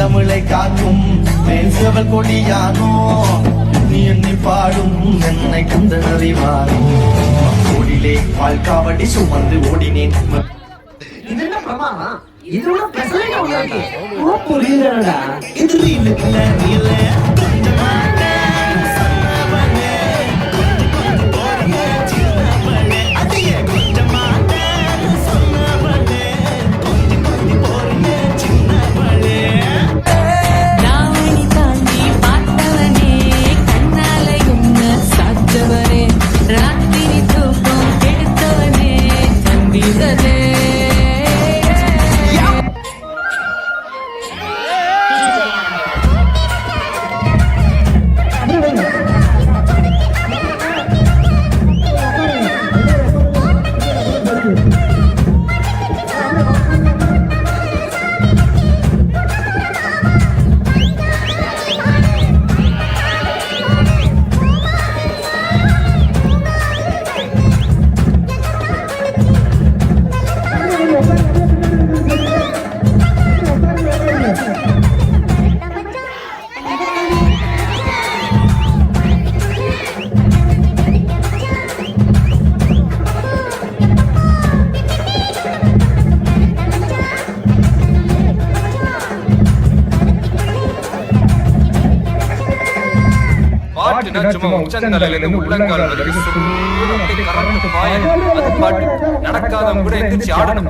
தமிழை காக்கும் பேசவல் கொடியானோ நீ எண்ணி பாடும் என்னை கந்த அறிவானோ கோடிலே வாழ்காவடி சுமந்து ஓடினேன். இது என்ன பிரமாதம்? இது ஒண்ணு பெசலையா உள்ளாடி புரியலடா. இது இல்ல சும்மா உச்சந்தலையில இருந்து உள்ளங்கால் வரைக்கும் நடக்காதவங்க கூட எந்திரிச்சு ஆடணும்.